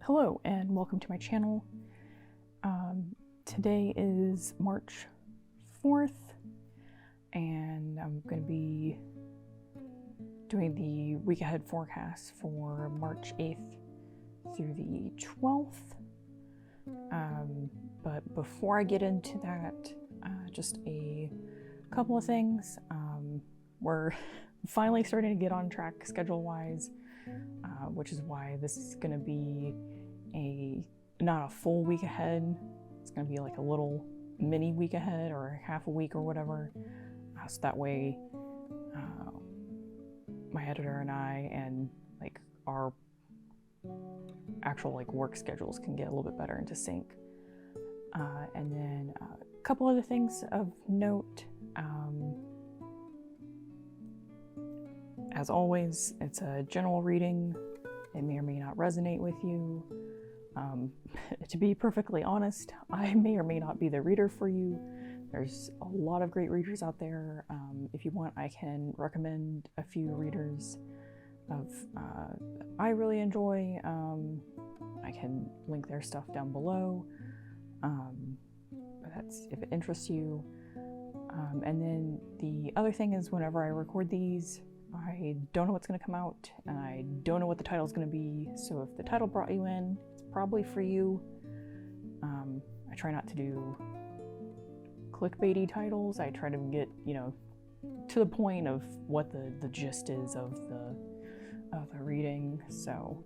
Hello and welcome to my channel. Today is March 4th and I'm going to be doing the week ahead forecast for March 8th through the 12th. But before I get into that, just a couple of things. We're finally starting to get on track schedule-wise, which is why this is going to be not a full week ahead. It's going to be like a little mini week ahead or half a week or whatever. So that way my editor and I and like our actual like work schedules can get a little bit better into sync. And then a couple other things of note. As always, it's a general reading. It may or may not resonate with you. To be perfectly honest, I may or may not be the reader for you. There's a lot of great readers out there. If you want, I can recommend a few readers I really enjoy. I can link their stuff down below. That's if it interests you. And then the other thing is, whenever I record these, I don't know what's going to come out, and I don't know what the title is going to be, so if the title brought you in, it's probably for you. I try not to do clickbaity titles. I try to get, to the point of what the gist is of the reading, so.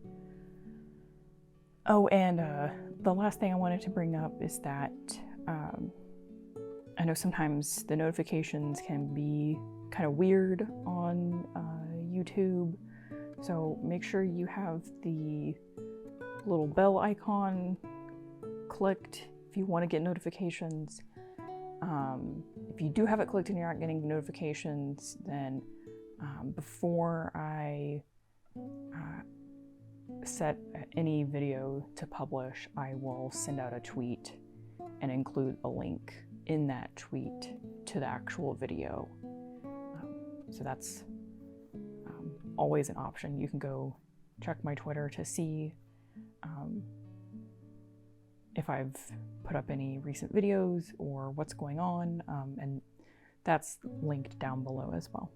Oh, and the last thing I wanted to bring up is that I know sometimes the notifications can be kind of weird on YouTube, so make sure you have the little bell icon clicked if you want to get notifications. If you do have it clicked and you're not getting notifications, then before I set any video to publish, I will send out a tweet and include a link in that tweet to the actual video. So that's always an option. You can go check my Twitter to see if I've put up any recent videos or what's going on, and that's linked down below as well.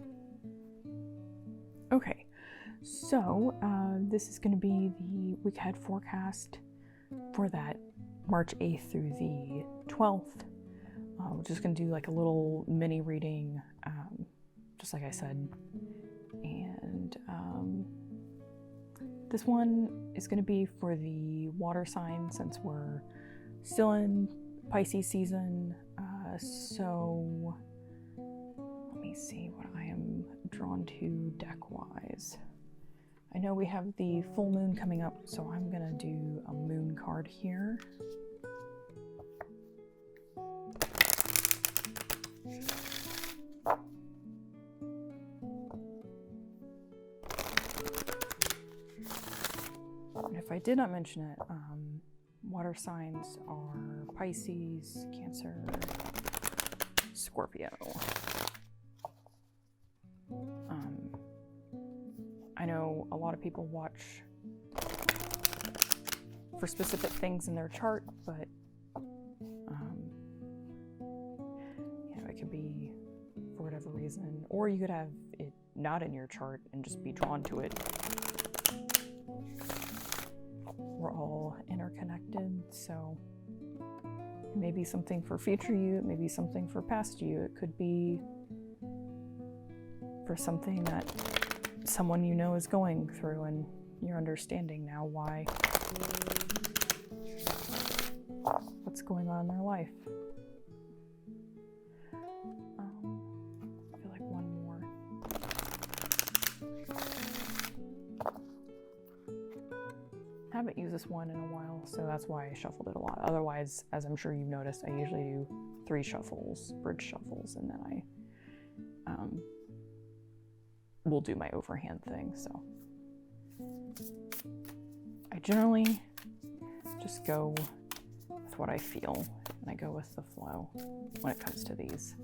Okay, so this is going to be the week ahead forecast for that March 8th through the 12th. We're just going to do like a little mini reading, just like I said, and this one is going to be for the water sign, since we're still in Pisces season. So let me see what I am drawn to deck-wise. I know we have the full moon coming up, so I'm going to do a moon card here. If I did not mention it, water signs are Pisces, Cancer, Scorpio. I know a lot of people watch for specific things in their chart, but it could be for whatever reason, or you could have it not in your chart and just be drawn to it. We're all interconnected, so it may be something for future you, it may be something for past you, it could be for something that someone you know is going through and you're understanding now what's going on in their life. I feel like one more. I haven't used this one in a while, so that's why I shuffled it a lot. Otherwise, as I'm sure you've noticed, I usually do 3 shuffles, bridge shuffles, and then I will do my overhand thing. So I generally just go with what I feel, and I go with the flow when it comes to these.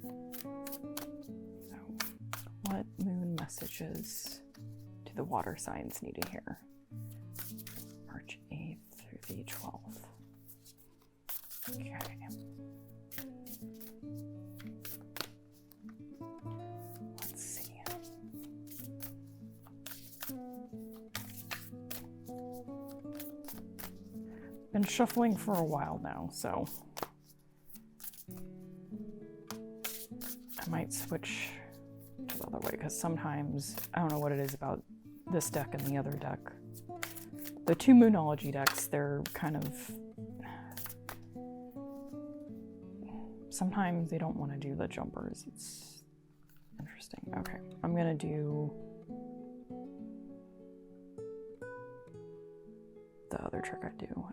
So what moon messages do the water signs need to hear? March 8th. been shuffling for a while now, so I might switch to the other way, because sometimes, I don't know what it is about this deck and the other deck. The two Moonology decks, they're kind of, sometimes they don't want to do the jumpers. It's interesting. Okay, I'm gonna do the other trick I do.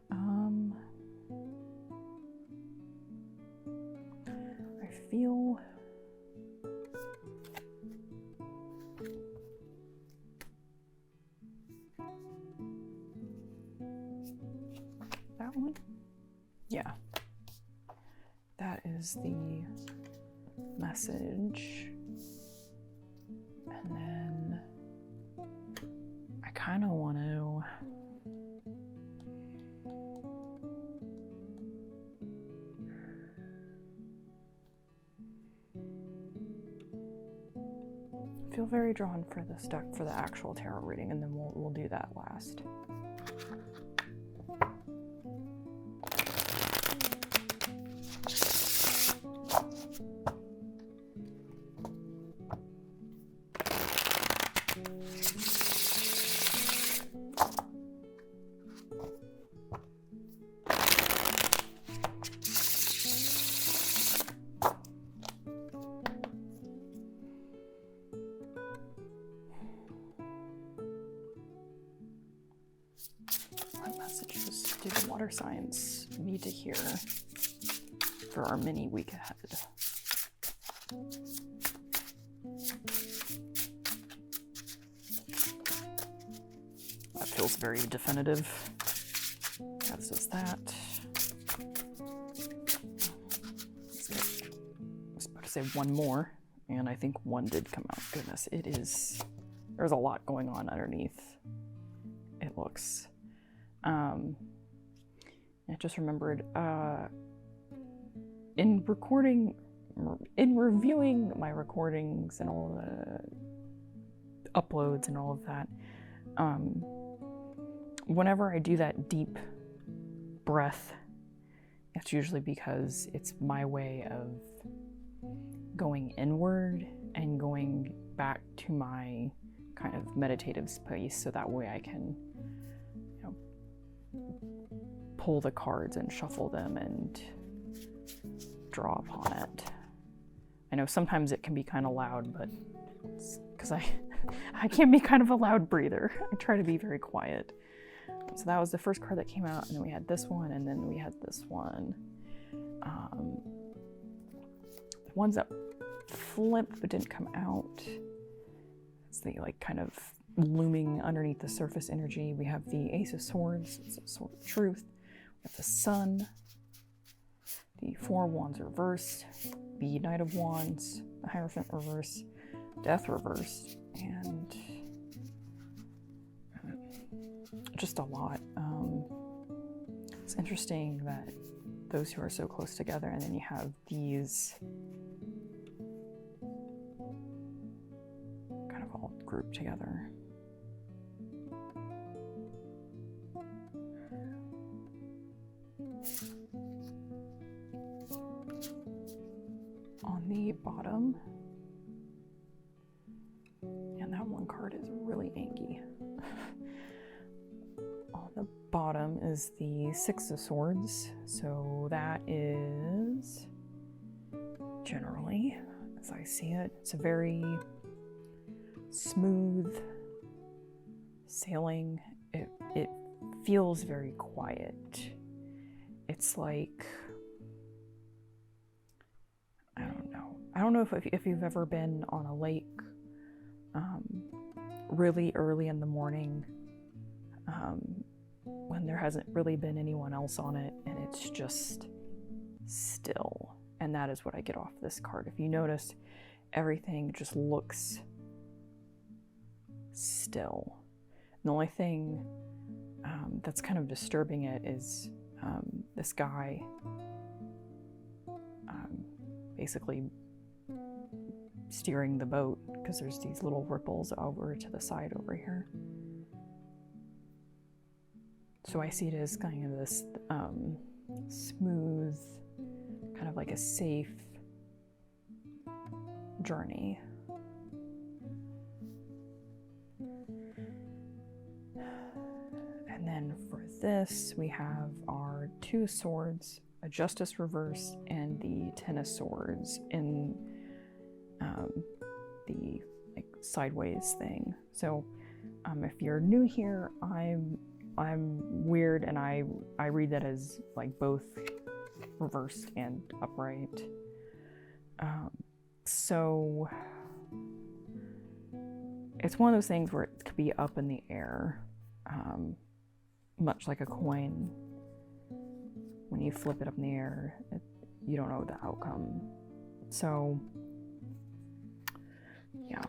I feel that one? Yeah. That is the message. And then I kind of want to feel very drawn for this deck for the actual tarot reading, and then we'll do that last. Messages do the water signs need to hear for our mini week ahead? That feels very definitive, as does that. I was about to say one more, and I think one did come out. Goodness, there's a lot going on underneath. It looks. I just remembered, in reviewing my recordings and all the uploads and all of that, whenever I do that deep breath, it's usually because it's my way of going inward and going back to my kind of meditative space, so that way I can pull the cards and shuffle them and draw upon it. I know sometimes it can be kind of loud, but it's because I can be kind of a loud breather. I try to be very quiet. So that was the first card that came out, and then we had this one, and then we had this one. The ones that flipped but didn't come out, it's the kind of looming underneath the surface energy. We have the Ace of Swords, it's a Sword of Truth. We have the Sun, the Four of Wands reversed, the Knight of Wands, the Hierophant reverse, Death reversed, and just a lot. It's interesting that those two are so close together, and then you have these kind of all grouped together. On the bottom, and that one card is really angy. On the bottom is the Six of Swords, so that is generally, as I see it, it's a very smooth sailing. It feels very quiet. It's like, I don't know if you've ever been on a lake really early in the morning when there hasn't really been anyone else on it, and it's just still. And that is what I get off this card. If you notice, everything just looks still. And the only thing that's kind of disturbing it is this guy basically steering the boat, because there's these little ripples over to the side over here. So I see it as kind of this smooth, kind of like a safe journey. And then for this, we have our 2 swords, a Justice reverse, and the 10 of swords in the like sideways thing. So if you're new here, I'm weird, and I read that as like both reversed and upright. So it's one of those things where it could be up in the air, much like a coin. When you flip it up in the air, you don't know the outcome. So yeah.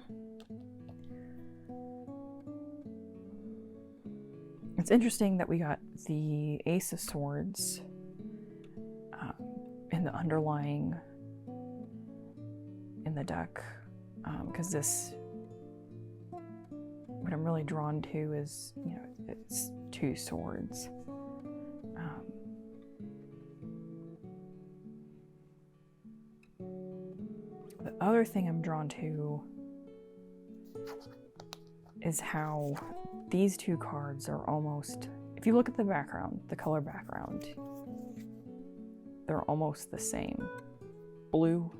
It's interesting that we got the Ace of Swords in the underlying in the deck, because this, what I'm really drawn to is, you know, it's 2 swords. The other thing I'm drawn to is how these 2 cards are almost, if you look at the background, the color background, they're almost the same. Blue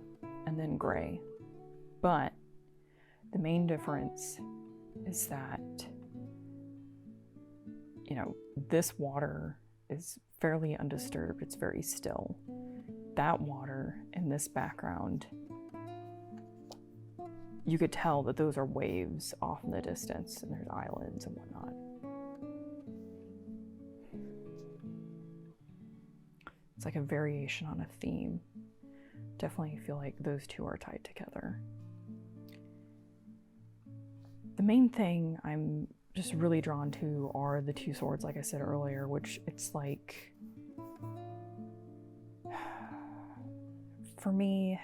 and then gray. But the main difference is that, you know, this water is fairly undisturbed. It's very still. That water in this background, you could tell that those are waves off in the distance, and there's islands and whatnot. It's like a variation on a theme. Definitely feel like those 2 are tied together. The main thing I'm just really drawn to are the 2 swords, like I said earlier, which it's like, for me,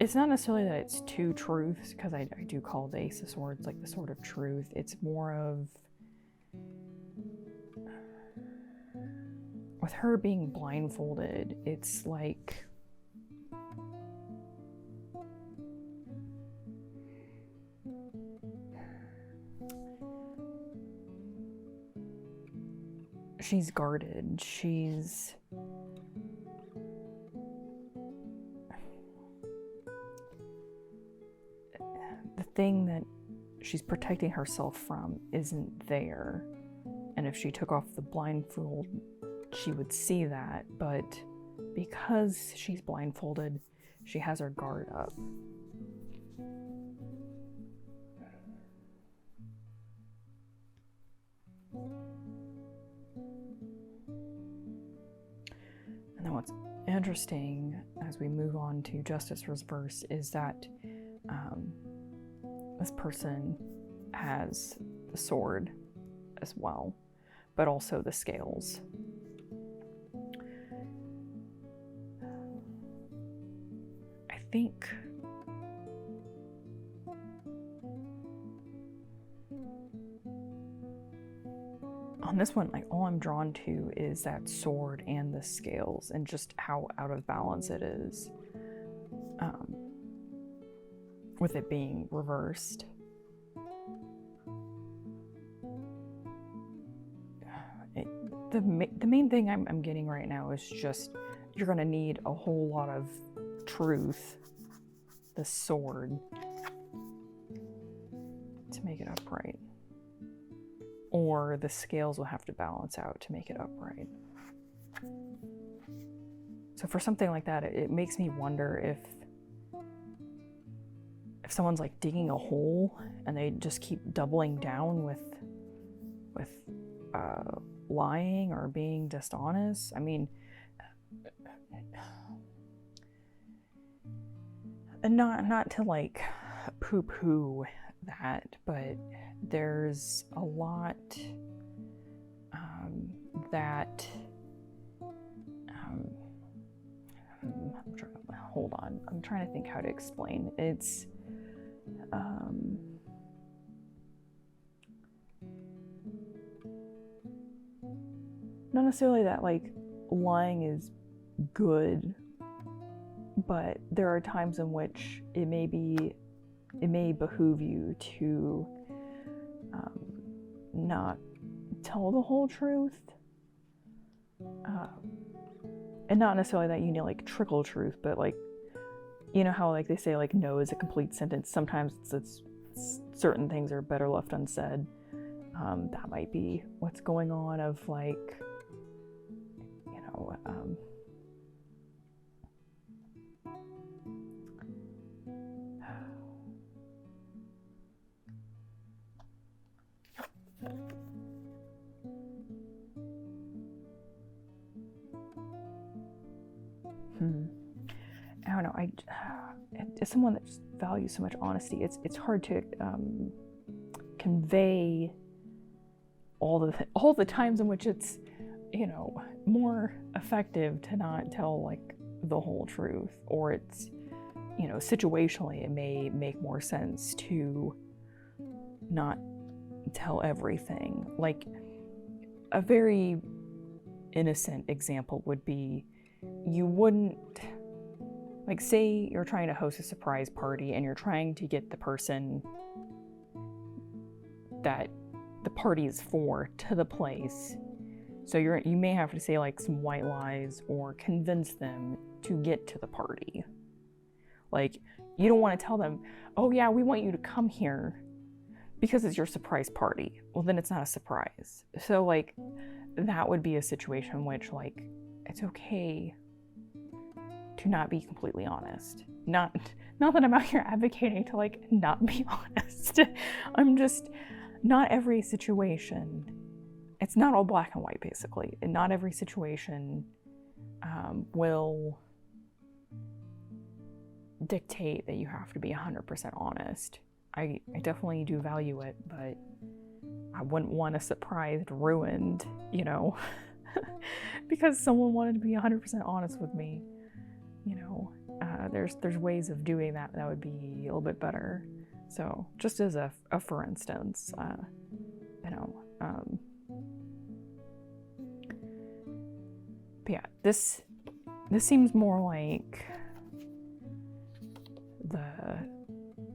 it's not necessarily that it's 2 truths, because I do call the Ace of Swords like the sword of truth. It's more of, with her being blindfolded, it's like, she's guarded. She's the thing that she's protecting herself from isn't there. And if she took off the blindfold, she would see that. But because she's blindfolded, she has her guard up. And then what's interesting as we move on to Justice Reverse is that this person has the sword as well, but also the scales. I think on this one, like, all I'm drawn to is that sword and the scales, and just how out of balance it is, with it being reversed. The main thing I'm getting right now is just, you're gonna need a whole lot of truth, the sword, to make it upright. Or the scales will have to balance out to make it upright. So for something like that, it makes me wonder if someone's like digging a hole and they just keep doubling down with lying or being dishonest. I mean, not to like poo-poo that, but there's a lot that hold on, I'm trying to think how to explain. It's not necessarily that like lying is good, but there are times in which it may behoove you to not tell the whole truth, and not necessarily that you need like trickle truth, but like, you know how like they say like no is a complete sentence. Sometimes it's certain things are better left unsaid. That might be what's going on, of like, you know, I don't know. As someone that just values so much honesty, it's hard to convey all the times in which it's, you know, more effective to not tell like the whole truth, or it's, you know, situationally it may make more sense to not tell everything. Like a very innocent example would be, you wouldn't, like, say you're trying to host a surprise party and you're trying to get the person that the party is for to the place. So you may have to say like some white lies or convince them to get to the party. Like, you don't want to tell them, oh yeah, we want you to come here because it's your surprise party. Well, then it's not a surprise. So like, that would be a situation in which like, it's okay to not be completely honest. Not that I'm out here advocating to like not be honest. I'm just, not every situation, it's not all black and white basically, and not every situation will dictate that you have to be 100% honest. I definitely do value it, but I wouldn't want a surprise ruined, you know, because someone wanted to be 100% honest with me. You know, there's ways of doing that would be a little bit better. So just as a for instance, you know, but yeah, this seems more like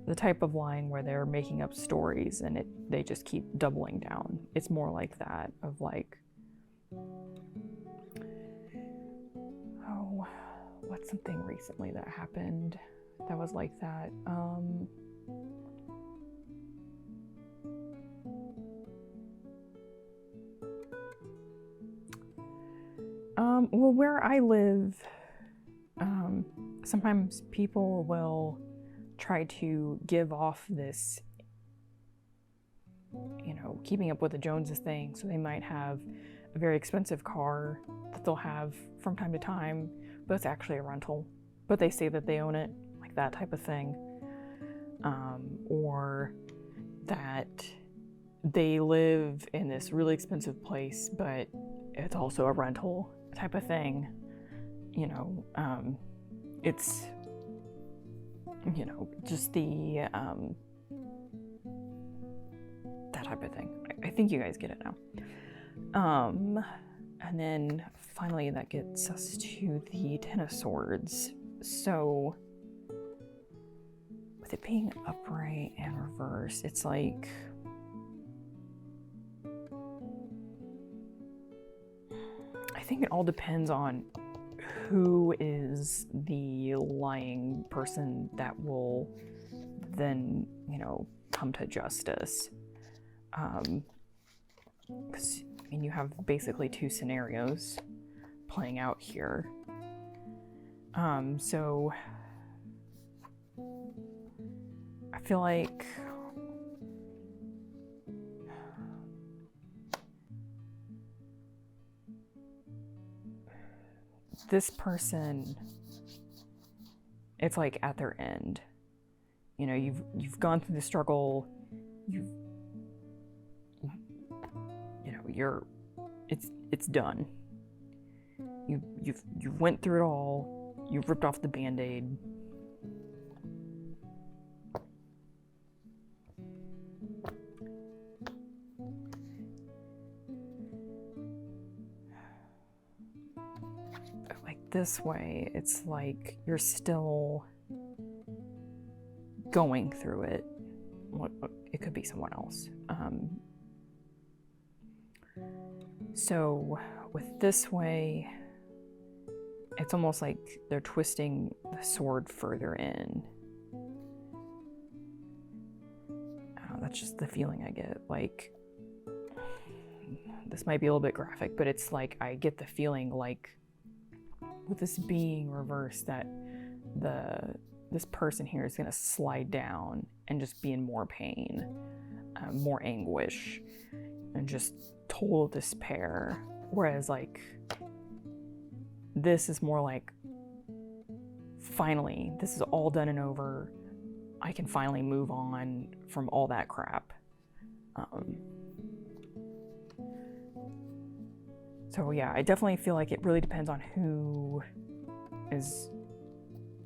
the type of lying where they're making up stories and they just keep doubling down. It's more like that, of like, oh, what's something recently that happened that was like that? Well, where I live, sometimes people will try to give off this, you know, keeping up with the Joneses thing. So they might have a very expensive car that they'll have from time to time, but it's actually a rental. But they say that they own it, like that type of thing. Or that they live in this really expensive place, but it's also a rental type of thing. You know, it's, you know, just the, that type of thing. I think you guys get it now. And then finally that gets us to the Ten of Swords. So with it being upright and reverse, it's like, I think it all depends on who is the lying person that will then, you know, come to justice. Because, I mean, you have basically two scenarios playing out here. So I feel like this person, it's like at their end. You know, you've gone through the struggle, you know, it's done. You went through it all, you've ripped off the Band-Aid. this way, it's like you're still going through it. It could be someone else. So with this way, it's almost like they're twisting the sword further in. That's just the feeling I get. Like, this might be a little bit graphic, but it's like I get the feeling like with this being reversed that this person here is going to slide down and just be in more pain, more anguish, and just total despair. Whereas like this is more like, finally, this is all done and over. I can finally move on from all that crap. So yeah, I definitely feel like it really depends on who is,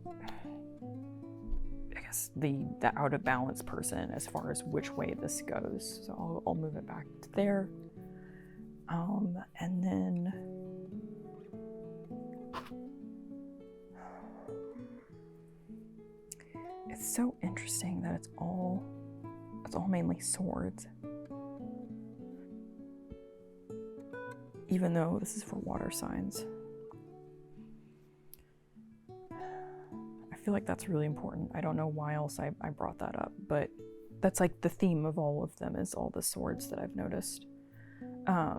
I guess, the out of balance person as far as which way this goes. So I'll move it back to there. And then it's so interesting that it's all mainly swords. Even though this is for water signs. I feel like that's really important. I don't know why else I brought that up, but that's like the theme of all of them, is all the swords that I've noticed. I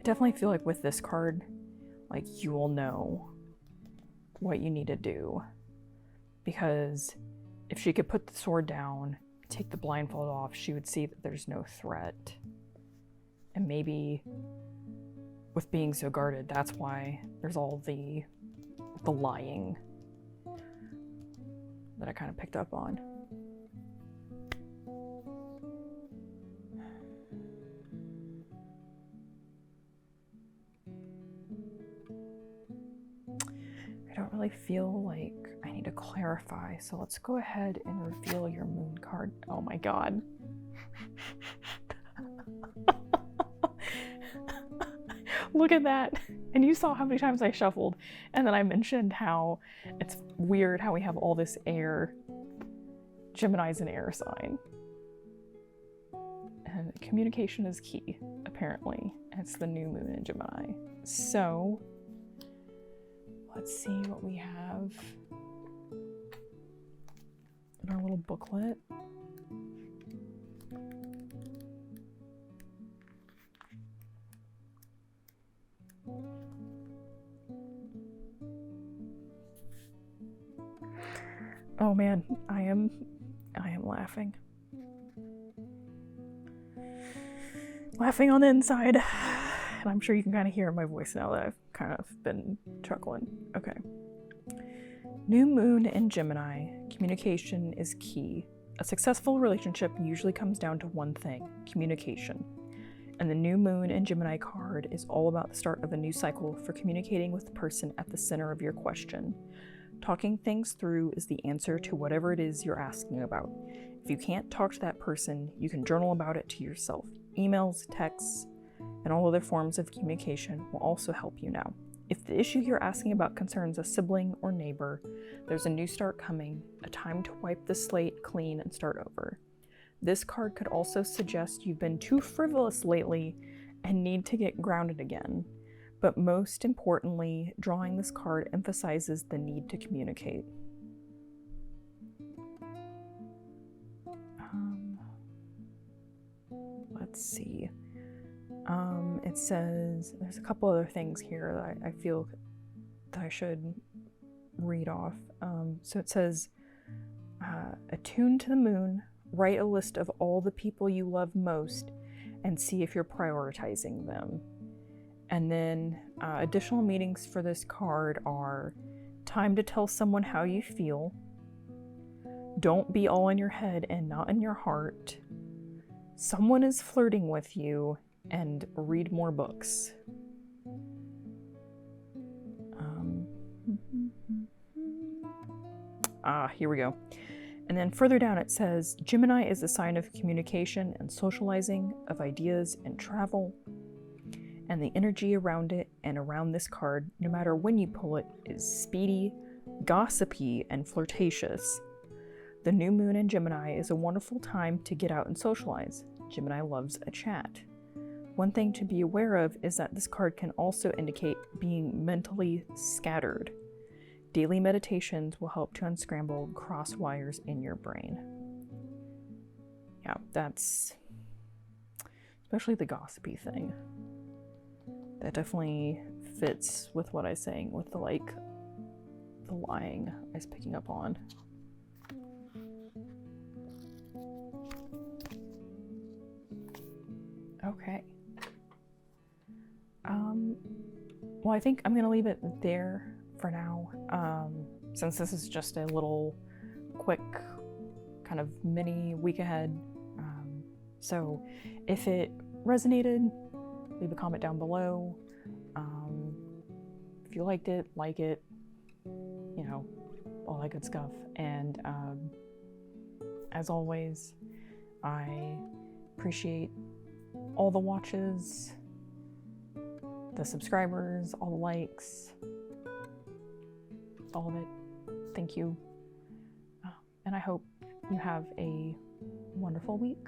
definitely feel like with this card, like you will know what you need to do. Because if she could put the sword down, take the blindfold off, she would see that there's no threat. And maybe with being so guarded, that's why there's all the lying that I kind of picked up on. I don't really feel like I need to clarify, so let's go ahead and reveal your moon card. Oh my god. Look at that. And you saw how many times I shuffled, and then I mentioned how it's weird how we have all this air. Gemini's an air sign. And communication is key, apparently. And it's the new moon in Gemini. So let's see what we have in our little booklet. Oh man, I am laughing. Laughing on the inside. And I'm sure you can kind of hear in my voice now that I've kind of been chuckling. Okay. New moon in Gemini. Communication is key. A successful relationship usually comes down to one thing: communication. And the new moon in Gemini card is all about the start of a new cycle for communicating with the person at the center of your question. Talking things through is the answer to whatever it is you're asking about. If you can't talk to that person, you can journal about it to yourself. Emails, texts, and all other forms of communication will also help you now. If the issue you're asking about concerns a sibling or neighbor, there's a new start coming, a time to wipe the slate clean and start over. This card could also suggest you've been too frivolous lately and need to get grounded again. But most importantly, drawing this card emphasizes the need to communicate. Let's see. It says, there's a couple other things here that I feel that I should read off. So it says, attune to the moon, write a list of all the people you love most, and see if you're prioritizing them. And then additional meanings for this card are time to tell someone how you feel, don't be all in your head and not in your heart, someone is flirting with you, and read more books. Here we go. And then further down it says, Gemini is a sign of communication and socializing, of ideas and travel. And the energy around it and around this card, no matter when you pull it, is speedy, gossipy, and flirtatious. The new moon in Gemini is a wonderful time to get out and socialize. Gemini loves a chat. One thing to be aware of is that this card can also indicate being mentally scattered. Daily meditations will help to unscramble cross wires in your brain. Yeah, that's especially the gossipy thing. That definitely fits with what I was saying with the lying I was picking up on. Okay. Well, I think I'm gonna leave it there for now, since this is just a little quick kind of mini week ahead. So if it resonated, leave a comment down below. If you liked it, like it, you know, all that good stuff. And as always, I appreciate all the watches, the subscribers, all the likes, all of it. Thank you. And I hope you have a wonderful week.